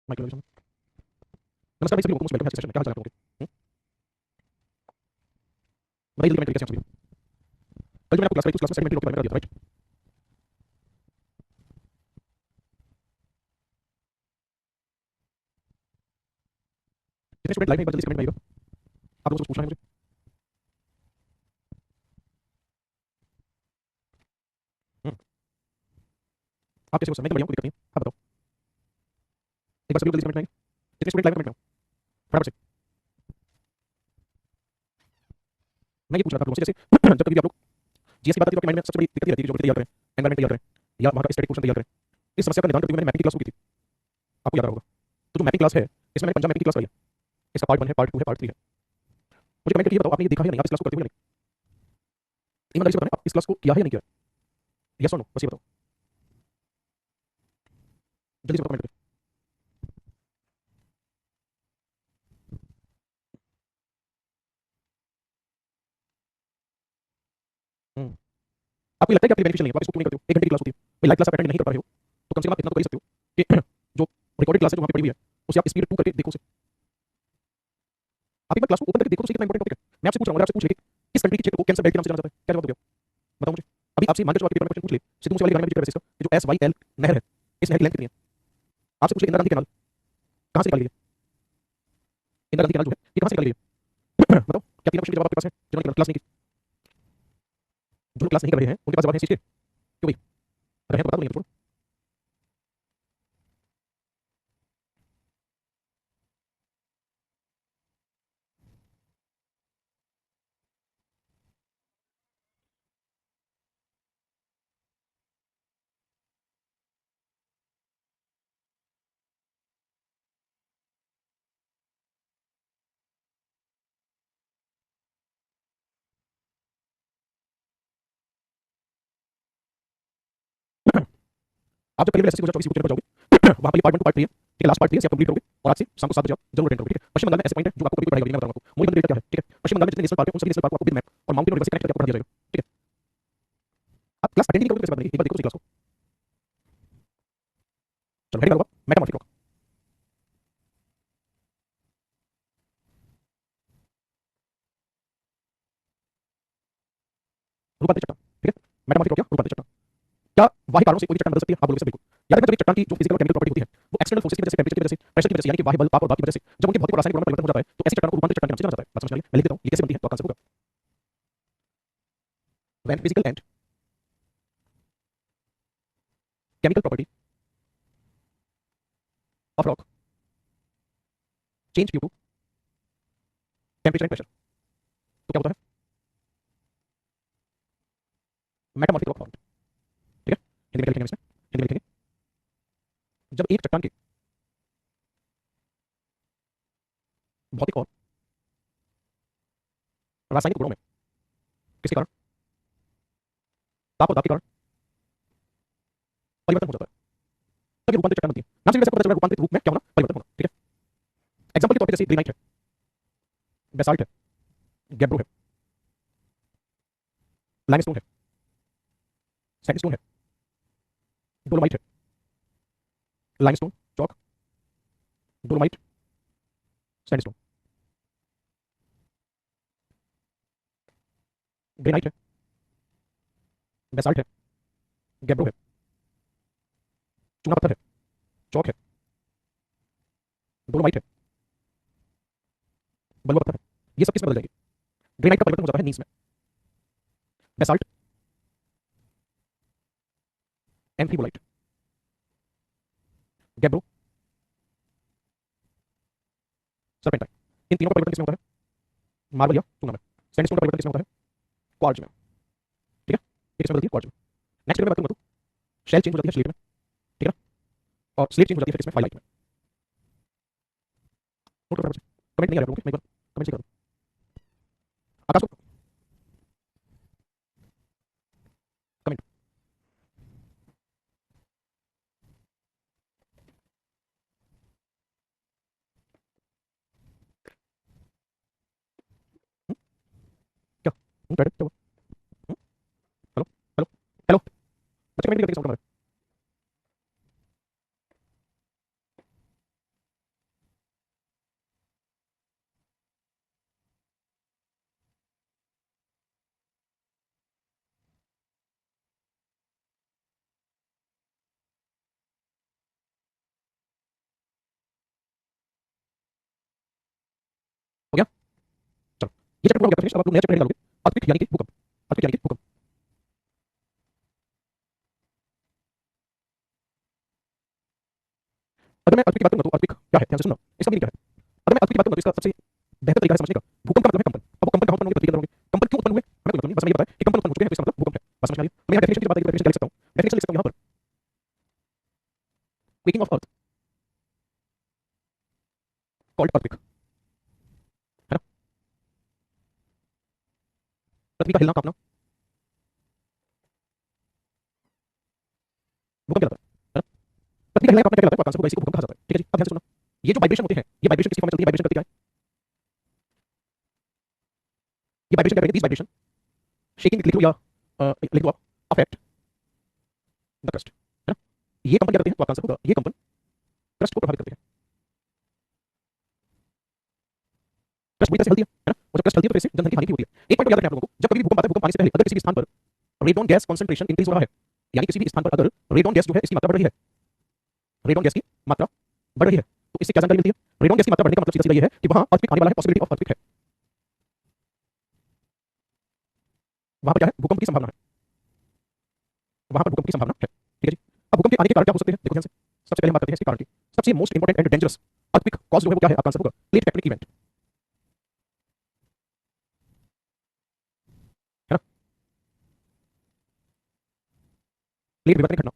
Mic लगा दीजिए। नमस्कार भाई सभी लोगों को मोस्ट वेलकम है सेशन में। क्या हाल चाल है आप लोगों के? बताइए जल्दी कमेंट करके कैसे हैं आप सभी। कल जो मैंने आपको क्लास कराई थी उस क्लास में सेगमेंटल के बारे में बता दिया था राइट। कितने स्टूडेंट लाइव में एक बार जल्दी से कमेंट में आइएगा। आप लोगों से कुछ पूछना है मुझे। हम्म, आप कैसे हो सर? मैं तो बढ़िया हूँ, कोई दिक्कत नहीं है। आप बताओ एक बार सभी लोग जल्दी से कमेंट में आएंगे। कितने स्टूडेंट लाइव में कमेंट में हो फटाफट से। मैं ये पूछ रहा था आप लोगों से जैसे जब कभी भी आप लोग जीएस की बात आती है तो आपके माइंड में सबसे बड़ी दिक्कत ये रहती है कि ज्योग्राफी तैयार करें, एनवायरमेंट तैयार करें या वहाँ का स्टैटिक पोर्शन तैयार करें। इस समस्या का निदान करते हुए मैंने मैपिंग की क्लास शुरू की थी, आपको याद रहा होगा। तो जो मैपिंग क्लास है इसमें मैंने पंजाब मैपिंग की क्लास कराई है। इसका पार्ट 1 है, पार्ट 2 है, पार्ट 3 है। मुझे कमेंट करके ये बताओ आपने ये देखा है या नहीं, आप इस क्लास को करते हो या नहीं। ईमानदारी से बताना आप इस क्लास को किया है या नहीं किया है। यस और नो बस ये बताओ जल्दी से बताओ कमेंट करके। आपको लगता है कि आपके बेनिफिशियल नहीं है, तो आप इसको क्यों नहीं करते हो। 1 घंटे की क्लास होती है भाई, लाइव क्लास आप अटेंड नहीं कर पा रहे हो तो कम से कम आप इतना तो कर ही सकते हो कि जो रिकॉर्डेड क्लास है जो वहाँ पे पड़ी हुई है उसे आप स्पीड 2 करके देखो उसे। आप एक बार क्लास को ओपन करके देखो तो सही, कितना इंपॉर्टेंट टॉपिक है। मैं आपसे पूछ रहा हूँ, अगर आपसे पूछ ले कि किस कंट्री के क्षेत्र को कैंसर बेल्ट के नाम से जाना जाता है, क्या जवाब दोगे आप? बताओ मुझे। अभी आपसे मान के चलो आपके पेपर में क्वेश्चन पूछ ले सिद्धू मूसेवाले गाने में जिक्र है इसका, ये जो SYL नहर है, इस नहर की लेंथ कितनी है। आपसे पूछ ले इंदिरा गांधी कैनाल कहाँ से निकाली गई है। इंदिरा गांधी कैनाल जो है ये कहाँ से निकाली गई है बताओ। क्या तीनों क्वेश्चन के जवाब आपके पास है जिन्होंने क्लास नहीं की। जो लोग क्लास नहीं कर रहे हैं उनके पास जवाब है इस चीज के क्यों भाई। अगर है तो बता दो, नहीं है तो छोड़ो। आप जब पहले एसएससी 2024 यूट्यूब चैनल पर जाओगे वहाँ पर ये पार्ट 1 टू पार्ट 3 है ठीक है, लास्ट पार्ट 3 है, आप कंप्लीट करोगे और आज से शाम को 7 बजे आप जरूर अटेंड करोगे ठीक है। पश्चिम बंगाल में ऐसे पॉइंट है जो आपको कभी पढ़ाई होगी, मैं बताऊंगा आपको। मोरीबंदर डेल्टा क्या है ठीक है। पश्चिम बंगाल में जितने नेशनल पार्क है उन सभी नेशनल पार्क को आपको विद मैप और माउंटेन और रिवर से कनेक्ट करके आपको पढ़ा दिया जाएगा ठीक है। आप क्लास अटेंड नहीं करोगे तो कैसे बात बनेगी, एक बार देखो तो क्लास को। चलो हेडिंग डालो आप, मेटामॉर्फिक रॉक। रूपांतरित चट्टान ठीक है। मेटामॉर्फिक रॉक क्या, रूपांतरित चट्टान। क्या वाही कारणों से कोई भी चट्टान बदल सकती है, आप बोलोगे सर बिल्कुल। याद रखना जब एक चट्टान की जो फिजिकल और केमिकल प्रॉपर्टी होती है वो एक्सटर्नल फोर्सेस की वजह से, टेंपरेचर की वजह से, प्रेशर की वजह से, यानी कि बाह्य बल, पाप और बाकी वजह से जब उनके भौतिक और रासायनिक गुणों में परिवर्तन हो जाता है तो ऐसी चट्टान को रूपांतरित चट्टान के नाम से जाना जाता है। बात समझ में आ रही है? मैं लिख देता हूँ ये कैसे बनती है तो आपका आंसर होगा when physical and chemical property of rock change due to temperature and pressure. तो क्या होता है मेटामॉर्फिक रॉक फॉर्म ठीक है। हिंदी में क्या लिखेंगे इसमें, हिंदी में लिखेंगे जब एक चट्टान के भौतिक और रासायनिक गुणों में किसके कारण, ताप और दाब के कारण परिवर्तन हो जाता है तब ये रूपांतरित चट्टान बनती है। नाम से भी वैसे पता चल रहा है रूपांतरित रूप में क्या होना, परिवर्तन होना ठीक है। एग्जांपल के तौर पे जैसे ग्रेनाइट है, बेसाल्ट है, गैब्रो है, लाइमस्टोन है, सैंडस्टोन है, डोलोमाइट है, लाइमस्टोन चौक, डोलोमाइट, सैंडस्टोन। ग्रेनाइट है, बेसाल्ट है, गैब्रो है, चूना पत्थर है, चौक है, डोलोमाइट है, बलुआ पत्थर है। ये सब किसमें बदल जाएंगे, ग्रेनाइट का परिवर्तन हो जाता है नीस में, बेसाल्ट एम्फीबोलाइट, गैब्रो सरपेंटाइन। इन तीनों का परिवर्तन किसमें होता है, मार्बल या चूना में। सैंडस्टोन का परिवर्तन किसमें होता है, क्वार्ट्ज में ठीक है। ये किसमें बदलती है, क्वार्ट्ज में। नेक्स्ट में बात करूँ तो शेल चेंज हो जाती है स्लेट में ठीक है, और स्लेट चेंज हो जाती है फिर इसमें फाइलाइट में। नोट करो कमेंट नहीं आ रहा है आप लोगों के, मैं एक बार कमेंट से कर दूं आकाश को कमेंट। क्या बैठे क्या हुआ। हम्म, हेलो हेलो हेलो। बच्चे कमेंट नहीं करते, किस ये चैप्टर पूरा हो गया फिनिश। अब आप लोग नया चैप्टर हेडिंग डालोगे, अर्थक्वेक यानी कि भूकंप, अर्थक्वेक यानी कि भूकंप। अगर मैं अर्थक्वेक की बात करूंगा तो अर्थक्वेक क्या है, ध्यान से सुनना, इसका मीनिंग क्या है। अगर मैं अर्थक्वेक की बात करूंगा तो इसका सबसे बेहतर तरीका है समझने का, भूकंप का मतलब है कंपन। अब वो कंपन कहां उत्पन्न होंगे, पृथ्वी के अंदर होंगे। कंपन क्यों उत्पन्न हुए हमें कोई मतलब नहीं, बस मैं ये पता है कि कंपन उत्पन्न हो चुके हैं तो इसका मतलब भूकंप है, बस समझ में आ गया। मैं यहाँ डेफिनेशन की बात डेफिनेशन लिख सकता हूँ, डेफिनेशन लिख सकता हूँ यहाँ पर, क्वेकिंग ऑफ अर्थ कॉल्ड अर्थक्वेक, है ना। पृथ्वी का हिलना कांपना भूकंप कहलाता है ना। पृथ्वी का हिलना कांपना क्या कहलाता है, आंसर होगा इसी को भूकंप कहा जाता है। ठीक है जी, अब ध्यान से सुनना, ये जो वाइब्रेशन होते हैं, ये वाइब्रेशन किसकी फॉर्म में चलती है, वाइब्रेशन करती क्या है, ये वाइब्रेशन क्या करेंगे, दिस वाइब्रेशन शेकिंग लिख लो या लिख लो आप, अफेक्ट द क्रस्ट, है ना। ये कंपन क्या करते हैं, तो आपका आंसर होगा ये कंपन क्रस्ट को प्रभावित करते हैं। क्रस्ट पूरी तरह से हल्दी है ना, और जब क्रस्ट हल्दी है तो इससे जनधन की हानि भी होती है। एक पॉइंट याद रखना आप लोगों को, जब कभी भी भूकंप आता है, भूकंप आने से पहले अगर किसी भी स्थान पर रेडॉन गैस कंसंट्रेशन इंक्रीज हो रहा है, यानी किसी भी स्थान पर अगर रेडॉन गैस जो है इसकी मात्रा बढ़ रही है, रेडॉन गैस की मात्रा बढ़ रही है, तो इससे क्या जानकारी मिलती है, रेडॉन गैस की मात्रा बढ़ने का मतलब सीधा सीधा ये है कि वहां अर्थक्वेक आने वाला है, पॉसिबिलिटी ऑफ अर्थक्वेक है, वहां पर क्या है, भूकंप की संभावना है, वहां पर भूकंप की संभावना है। ठीक है जी। अब भूकंप के आने के कारण क्या हो सकते हैं, देखो ध्यान से, सबसे पहले हम बात करते हैं इसके कारण की। सबसे most important and dangerous earthquake cause जो है वो क्या है, आपका आंसर होगा प्लेट टेक्टोनिक इवेंट, है ना। प्लेट विवर्तनिक घटना,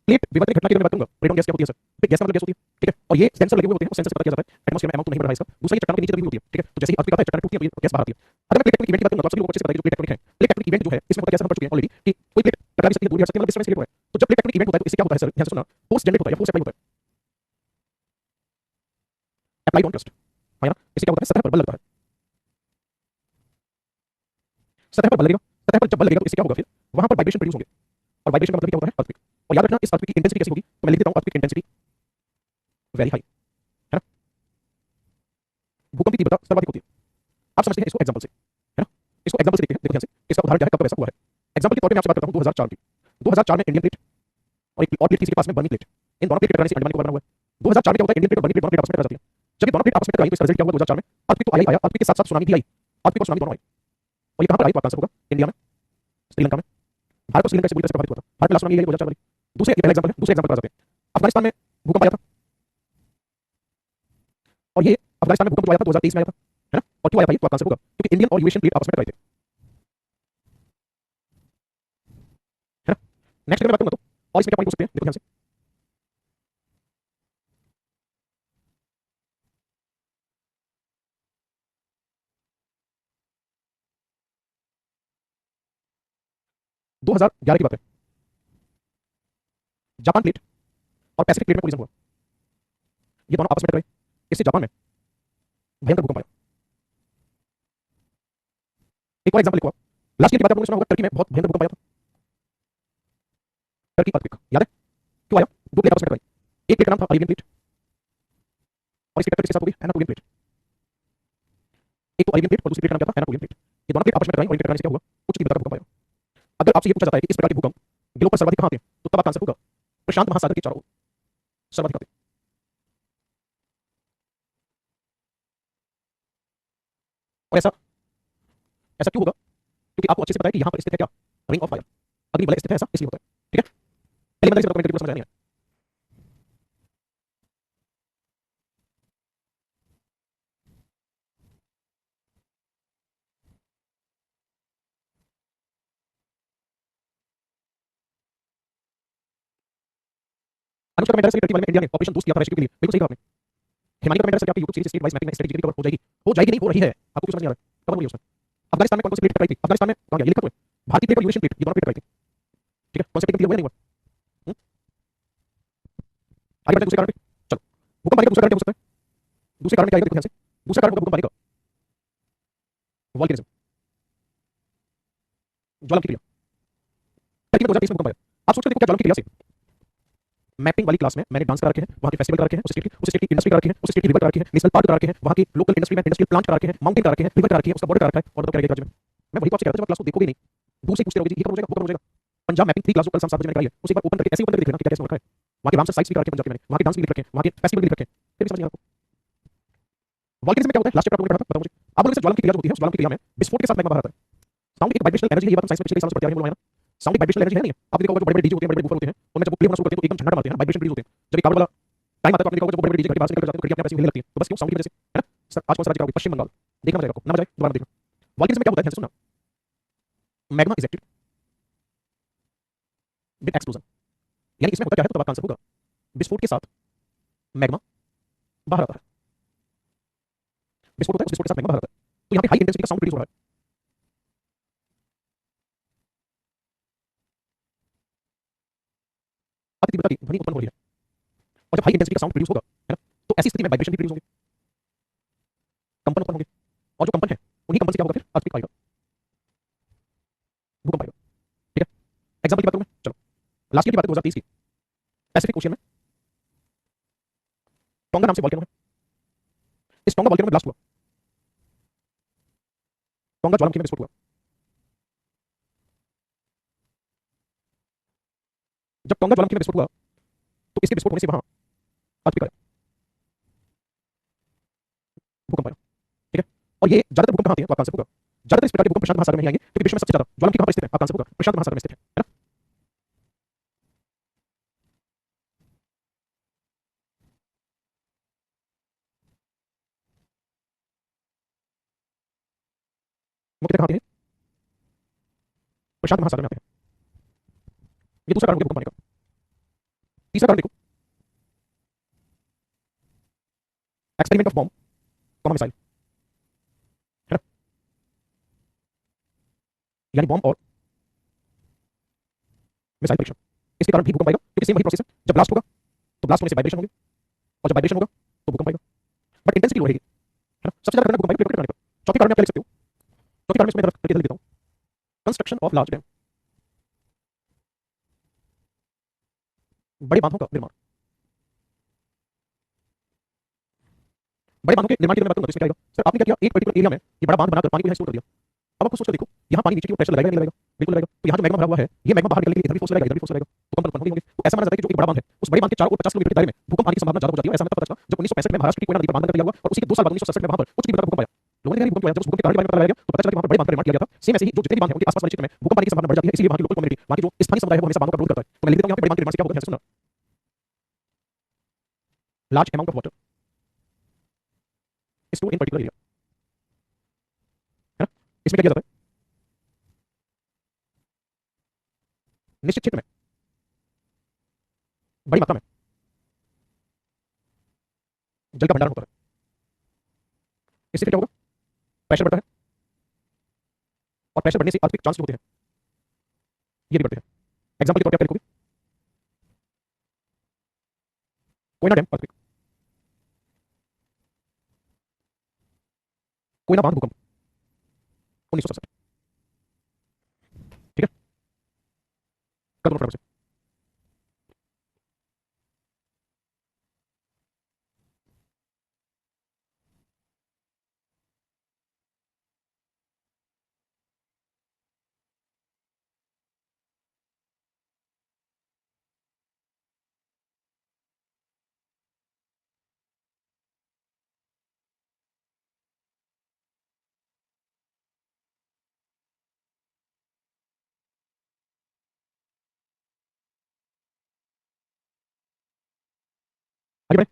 प्लेट विवर्तनिक घटना की मैं बात करूंगा, रेडॉन गैस क्या होती है सर, गैस का मतलब गैस होती है, ठीक है। और ये सेंसर लगे हुए होते हैं, सेंसर से पता किया जाता है एटमॉस्फेयर में अमाउंट तो नहीं बढ़ रहा है इसका। दूसरा ये चट्टानों के नीचे दबी होती है, ठीक है। तो जैसे ही अर्थक्वेक आता है चट्टानें टूटती हैं तो गैस बाहर आती है। अगर मैं प्लेट टेक्टोनिक इवेंट की बात करूंगा तो आप सभी लोगों को अच्छे से पता है कि जो प्लेट टेक्टोनिक है, प्लेट टेक्टोनिक इवेंट जो है इसमें होता है, जैसा हम पढ़ चुके हैं ऑलरेडी कि कोई प्लेट टकरा भी सकती है, दूर भी हट सकती है, मतलब डिस्टेंस के लिए है। तो जब प्लेट टेक्टोनिक इवेंट होता है तो इससे क्या होता है सर, ध्यान से सुनना, फोर्स जनरेट होता है या फोर्स अप्लाई होता है, अप्लाइड ऑन क्रस्ट, है ना। इससे क्या होता है, सतह पर बल लगता है, सतह पर बल लगेगा, सतह पर जब बल लगेगा तो इससे क्या होगा, फिर वहां पर वाइब्रेशन प्रोड्यूस होंगे, और वाइब्रेशन का मतलब क्या होता है, अर्थक्वेक। और याद रखना इस अर्थक्वेक की इंटेंसिटी कैसी होगी, तो मैं लिख देता हूं अर्थक्वेक इंटेंसिटी वेरी हाई, है ना। भूकंप की तीव्रता सर्वाधिक होती है, आप समझते हैं इसको एग्जांपल से, है ना। इसको एग्जांपल से देखते हैं, देखो ध्यान से, इसका उदाहरण क्या है, कब ऐसा हुआ है। एग्जांपल के तौर पे मैं आपसे बात करता हूं 2004 की। 2004 में इंडियन प्लेट और एक और प्लेट किसी के पास में बर्नी प्लेट, इन दोनों प्लेट के टकराने से अंडमान निकोबार बना हुआ है। 2004 में क्या होता है, इंडियन प्लेट और बर्नी प्लेट दोनों प्लेट आपस में टकरा जाती है। जब ये दोनों प्लेट आपस में टकराई तो इसका रिजल्ट क्या हुआ 2004 में, अर्थक्वेक तो आया ही आया, अर्थक्वेक के साथ साथ सुनामी भी आई, अर्थक्वेक और सुनामी दोनों आई। और ये कहां पर आई, तो आपका आंसर होगा इंडिया में, श्रीलंका में। भारत और श्रीलंका से बुरी तरह से प्रभावित हुआ था, भारत में लास्ट सुनामी आई 2004 वाली। दूसरे ये पहला एग्जांपल है, दूसरे एग्जांपल पर आ जाते हैं। अफगानिस्तान में भूकंप आया था, और ये अफगानिस्तान में भूकंप जो आया था 2023 में आया था, है ना। और क्यों आया था ये, तो आपका आंसर होगा क्योंकि इंडियन और यूएशियन प्लेट आपस में टकराए थे, है ना। नेक्स्ट अगर मैं बात करूंगा तो और इसमें क्या पॉइंट हो सकते हैं, देखो ध्यान से, 2011 की बात है, जापान प्लेट और पैसिफिक प्लेट में कोलिजन हुआ, ये दोनों आपस में टकराए, इससे जापान में भयंकर भूकंप आया। एक और एग्जांपल लिखो आप, लास्ट ईयर की बात आप लोगों ने सुना होगा, टर्की में बहुत भयंकर भूकंप आया था, टर्की अर्थक्वेक, याद है क्यों आया, दो प्लेट आपस में टकराई, एक प्लेट का नाम था अरेबियन प्लेट और इसकी टक्कर किसके साथ हो गई, एनाटोलियन प्लेट। एक तो अरेबियन प्लेट और दूसरी प्लेट का नाम क्या था, एनाटोलियन प्लेट। ये दोनों प्लेट आपस में टकराई और इनके टकराने से क्या हुआ, उच्च तीव्रता का भूकंप आया। अगर आपसे ये पूछा जाता है कि इस प्रकार के भूकंप ग्लोब पर सर्वाधिक कहां आते हैं, तो तब आपका आंसर होगा प्रशांत महासागर के चारों ओर सर्वाधिक आते हैं। और ऐसा ऐसा क्यों होगा, क्योंकि आपको अच्छे से पता है कि यहाँ पर स्थित है क्या, रिंग ऑफ फायर, अग्नि वलय स्थित है, ऐसा इसलिए होता है, ठीक है। पहले मतलब इसे कमेंट करके समझ नहीं आया। अनुष्का कमेंट से टर्की वाले में इंडिया ने ऑपरेशन दोस्त किया था रेस्क्यू के लिए, बिल्कुल सही कहा आपने। हिमानी कमेंट से आपकी YouTube series state wise mapping में स्ट्रेटजी कवर हो जाएगी, हो जाएगी नहीं हो रही है, आपको कुछ समझ नहीं आ रहा है, कवर हो रही है उसमें। अफगानिस्तान में कौन सी प्लेट टकराई थी, अफगानिस्तान में कहां गया, ये लिखा तो है, भारतीय प्लेट और यूरेशियन प्लेट, ये दोनों प्लेट टकराई थी, ठीक है। कौन सा क्लियर हुआ नहीं हुआ, आगे बढ़ते दूसरे कारण पे, चलो। भूकंप आने का दूसरा कारण क्या हो सकता है, दूसरे कारण में क्या आएगा, देखो ध्यान से, दूसरा कारण होगा भूकंप आने का वॉल्केनिज्म, ज्वालामुखी क्रिया। टर्की में 2023 में भूकंप आया, आप सोचते देखो क्या ज्वालामुखी क्रिया से, मैपिंग वाली क्लास में मैंने डांस करा रखे हैं, वहाँ के फेस्टिवल करा रखे हैं, उस स्टेट की इंडस्ट्री करा रखी है, उस स्टेट की रिवर करा रखी है, नेशनल पार्क करा रखे हैं, वहाँ की लोकल इंडस्ट्री में इंडस्ट्रियल प्लांट करा रखे हैं, माउंटेन करा रखे हैं, रिवर करा रखी है, उसका बॉर्डर करा रखा है, और बताओ क्या रहेगा राज्य में। मैं वही तो आपसे कह रहा था, जब आप क्लास को देखोगे नहीं, दूर से पूछते रहोगे ये कब हो जाएगा, वो कब हो जाएगा। पंजाब मैपिंग 3 क्लास कल शाम 7 बजे मैंने कराई है, उसे एक बार ओपन करके ऐसे ओपन करके देखना कि क्या कैसे हो रखा है। वहाँ के रामसर साइट्स भी करा रखे हैं पंजाब के मैंने, वहाँ के डांस भी लिख रखे हैं, वहाँ के फेस्टिवल भी लिख रखे हैं, फिर भी समझ नहीं आ रहा। वॉल्केनिज्म में क्या होता है, लास्ट चैप्टर आपने पढ़ा था, बताओ मुझे। आप लोगों से ज्वालामुखी क्रिया जो होती है, उस ज्वालामुखी क्रिया में विस्फोट के साथ मैग्मा बाहर आता है। साउंड एक वाइब्रेशनल एनर्जी है, ये बात हम साइंस में पिछले सालों से पढ़ते आ रहे हैं, बोलना है ना। साउंड एक वाइब्रेशनल एनर्जी है नहीं है। आपने देखा होगा जो बड़े-बड़े डीजे होते हैं, बड़े-बड़े बूफर होते हैं, उनमें जब वो प्ले होना शुरू करते हैं तो एकदम झंडा मारते हैं, वाइब्रेशन रिलीज होते हैं। जब ये कार्बन वाला टाइम आता है तो आपने देखा होगा जब बड़े-बड़े डीजे घर के बाहर से निकल जाते हैं तो खिड़कियां अपने आप ऐसे हिलने लगती हैं, तो बस क्यों, साउंड की वजह से, है ना। सर आज कौन सा राज्य का पश्चिम बंगाल, देखना मजा आएगा आपको, ना मजा आए दोबारा देखना। वॉल्केनिज्म में क्या होता है, ध्यान से सुनना। मैग्मा इजेक्टेड विद एक्सप्लोजन, यानी इसमें होता क्या है, तो तब आंसर होगा विस्फोट के साथ मैग्मा बाहर आता है। विस्फोट होता है, उस विस्फोट के साथ मैग्मा बाहर आता है, तो यहाँ पे हाई इंटेंसिटी का साउंड प्रोड्यूस हो रहा है। अति तीव्रता की ध्वनि उत्पन्न हो रही है, और जब हाई इंटेंसिटी का साउंड प्रोड्यूस होगा, है ना, तो ऐसी स्थिति में वाइब्रेशन भी प्रोड्यूस होंगे, कंपन उत्पन्न होंगे, और जो कंपन है उन्हीं कंपन से क्या होगा, फिर अर्थक्वेक आएगा, भूकंप आएगा। ठीक है, एग्जांपल की बात करूं मैं, चलो लास्ट ईयर की बात है 2023 की, पैसिफिक ओशियन में टोंगा नाम से वॉल्केनो है। इस टोंगा वॉल्केनो में ब्लास्ट हुआ, टोंगा ज्वालामुखी में विस्फोट हुआ। जब टोंगा ज्वालामुखी में विस्फोट हुआ तो इसके विस्फोट होने से वहां अर्थक्वेक आया, भूकंप आया। ठीक है, और ये ज्यादातर भूकंप कहां आते हैं, तो आपका आंसर होगा ज्यादातर इस प्रकार के भूकंप प्रशांत महासागर में ही आएंगे, क्योंकि विश्व में सबसे ज्यादा ज्वालामुखी कहां पर स्थित है, आपका आंसर होगा प्रशांत महासागर में स्थित है ना। मुख्यतः कहां आते हैं, प्रशांत महासागर में आते हैं। ये दूसरा कारण हो गया भूकंप आने का। तीसरा कारण देखो, experiment of bomb comma missile, है ना, यानी बॉम्ब और मिसाइल परीक्षण, इसके कारण भी भूकंप आएगा, क्योंकि सेम वही प्रोसेस है, जब ब्लास्ट होगा तो ब्लास्ट होने से वाइब्रेशन होंगे, और जब वाइब्रेशन होगा तो भूकंप आएगा, बट इंटेंसिटी लो रहेगी, है ना। सबसे ज्यादा करना भूकंप आएगा प्लेट पर। चौथे कारण में आप क्या लिख सकते हो, चौथे कारण में इसमें करके जल्दी देता हूं, कंस्ट्रक्शन ऑफ लार्ज डैम, बड़े बांधों का निर्माण। बड़े बांधों के निर्माण की मैं बात करूंगा तो इसमें क्या आएगा, सर आपने क्या किया, एक पर्टिकुलर एरिया में ये बड़ा बांध बनाकर पानी को यहाँ स्टोर कर दिया। अब आपको सोचकर देखो, यहाँ पानी नीचे की ओर प्रेशर लगाएगा नहीं लगाएगा, बिल्कुल लगाएगा। तो यहाँ जो मैग्मा भरा हुआ है, ये मैग्मा बाहर निकलने के लिए इधर भी फोर्स लगाएगा, इधर भी फोर्स लगाएगा, तो कंपन उत्पन्न होंगे। तो ऐसा माना जाता है कि जो एक बड़ा बांध है, उस बड़े बांध के चारों ओर 50 किलोमीटर के दायरे में भूकंप आने की संभावना ज्यादा हो जाती है। ऐसा हमें तब पता चला जब 1965 में महाराष्ट्र की कोयना नदी पर बांध बनकर तैयार हुआ, और उसी के 2 साल बाद 1967 में वहां पर उच्च तीव्रता का भूकंप आया। लोगों ने कहा भूकंप आया, जब उस भूकंप के कारण के बारे में पता लगाया गया तो पता चला कि वहां पर बड़े बांध का निर्माण किया गया था। सेम ऐसे ही जो जितने भी बांध हैं उनके आसपास वाले क्षेत्र में भूकंप आने की संभावना बढ़ जाती है, इसलिए वहां की लोकल कम्युनिटी, वहां की जो स्थानीय समुदाय है वो हमेशा बांधों का विरोध करता है। तो मैं लिख देता हूं यहाँ पे बड़े बांध के निर्माण से क्या होगा, ध्यान से सुनना। Large amount of water store in particular area, है ना। इसमें क्या किया जाता है, निश्चित क्षेत्र में बड़ी मात्रा में जल का भंडारण होता है। इससे फिर क्या होगा, प्रेशर बढ़ता है, और प्रेशर बढ़ने से अर्थक्वेक चांस जो होते हैं ये भी बढ़ते हैं। एग्जांपल के तौर पे आप लिखोगे कोयना डैम अर्थक्वेक, कोयना बांध भूकंप 1967। ठीक है, कर दो फटाफट से। आगे बढ़े,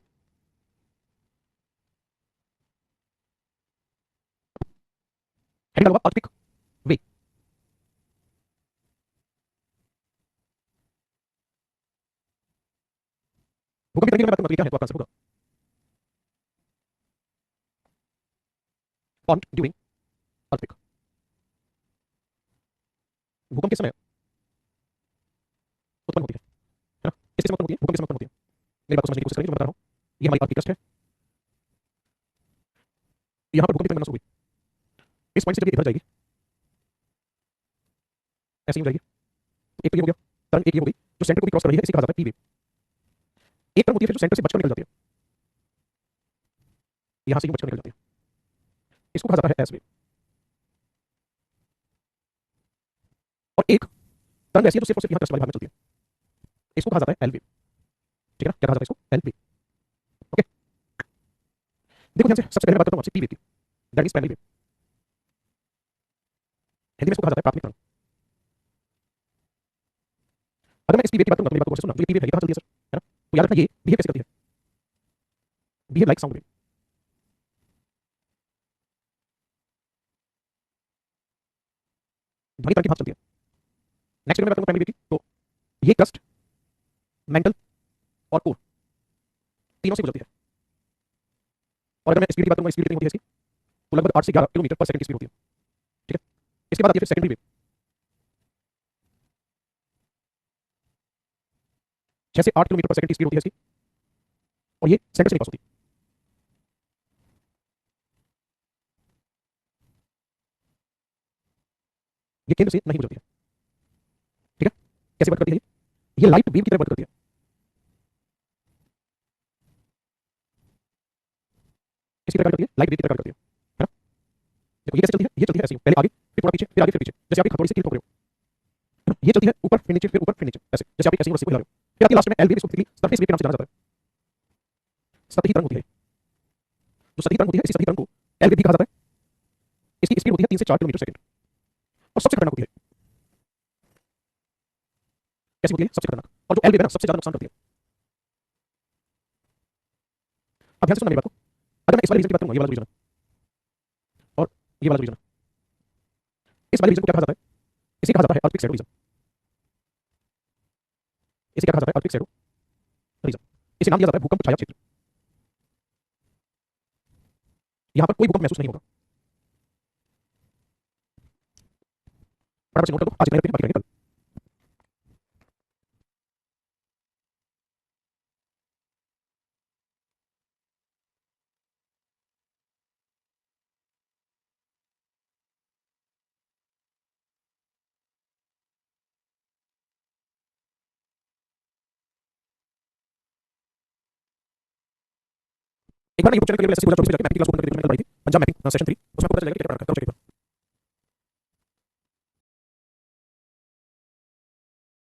हेडिंग डालूंगा अर्थक्वेक वे। भूकंप की तरंगे में बात करूंगा तो ये क्या है, तो आपका आंसर होगा फॉर्म्ड ड्यूरिंग अर्थक्वेक। भूकंप के समय उत्पन्न होती है ना, किस समय उत्पन्न होती है, भूकंप के समय उत्पन्न होती है। मेरी बात को समझने की कोशिश करेंगे, जो मैं बता रहा हूँ ये हमारी अर्थ की क्रस्ट है, यहाँ पर भूकंप की तरंग बनना शुरू हुई, इस पॉइंट से जब ये इधर जाएगी ऐसे ही हो जाएगी, तो एक तो ये हो गया तरंग, एक ये हो गई जो सेंटर को भी क्रॉस कर रही है, इसे कहा जाता है टी वेव। एक तरंग होती है जो सेंटर से बचकर निकल जाती है, यहाँ से यूं बचकर निकल जाती है, इसको कहा जाता है एस वेव। और एक तरंग ऐसी है जो सिर्फ और सिर्फ यहाँ क्रस्ट वाले भाग में चलती है, इसको कहा जाता है एल वेव। ठीक है ना, क्या कहा जाता है इसको, एल वेव। ओके, देखो ध्यान से, सबसे पहले मैं बात करता हूँ आपसे पी वेव की। That means primary wave. Hindi में इसको कहा जाता है प्राथमिक तरंग। अगर मैं इस पी वेव की बात करूंगा तो मेरी बात को गौर से सुनना, मुझे पी वेव है ये कहाँ चलती है सर, है ना? तो याद रखना ये बिहेव कैसे करती है, बिहेव लाइक साउंड वेव। ध्वनि तरंग की भांति चलती है। नेक्स्ट में बात करूंगा प्राइमरी वेव की, तो ये क्रस्ट, मेंटल और कोर तीनों से गुजरती है। और अगर मैं स्पीड की बात करूंगा, स्पीड कितनी होती है इसकी, तो लगभग 8 से 11 किलोमीटर पर सेकंड की स्पीड होती है। ठीक है, इसके बाद आती है फिर सेकेंडरी वेव, 6 से 8 किलोमीटर पर सेकंड की स्पीड होती है इसकी, और ये सेंटर से नहीं पास होती। ये केंद्र से नहीं गुजरती है। ठीक है, कैसे वर्क करती है ये लाइट वेव की तरह वर्क करती है। किसी तरह करती है, लाइट वेव की तरह करती है ना? देखो ये कैसे चलती है, ये चलती है ऐसे ही, पहले आगे फिर थोड़ा पीछे, फिर आगे फिर पीछे, जैसे आप एक हथौड़ी से कील ठोक रहे हो, है ना? ये चलती है ऊपर फिर नीचे, फिर ऊपर फिर नीचे, ऐसे जैसे आप एक ऐसे ही रस्सी को हिला रहे हो। फिर आती है लास्ट में एल वेव, इसको बेसिकली सरफेस वेव के नाम से जाना जाता है। सतही तरंग होती है। जो सतही तरंग होती है, इसी सतही तरंग को एल वेव भी कहा जाता है। इसकी स्पीड होती है 3 से 4 किलोमीटर सेकंड, और सबसे खतरनाक होती है। कैसी होती है? सबसे खतरनाक। और जो एल वेव है ना, सबसे ज्यादा नुकसान करती है। अब ध्यान से सुनना मेरी बात को। अगर मैं इस वाले रीजन की बात करूंगा, ये वाला रीजन है और ये वाला रीजन है, इस वाले रीजन को क्या कहा जाता है? इसे कहा जाता है अर्थक्वेक शैडो रीजन। इसे क्या कहा जाता है? Earthquake shadow reason. इसे नाम दिया जाता है भूकंप छाया क्षेत्र। यहां पर कोई भूकंप महसूस नहीं होगा। फटाफट से नोट कर दो, आज इतना ही रखते हैं, बाकी करेंगे कल। एक बार यूट्यूब चैनल के लिए ऐसे 2024 में जाके मैपिंग की क्लास ओपन करके मैंने कल बनाई थी, पंजाब मैपिंग सेशन 3, उसमें आपको पता चलेगा कि क्या करना है।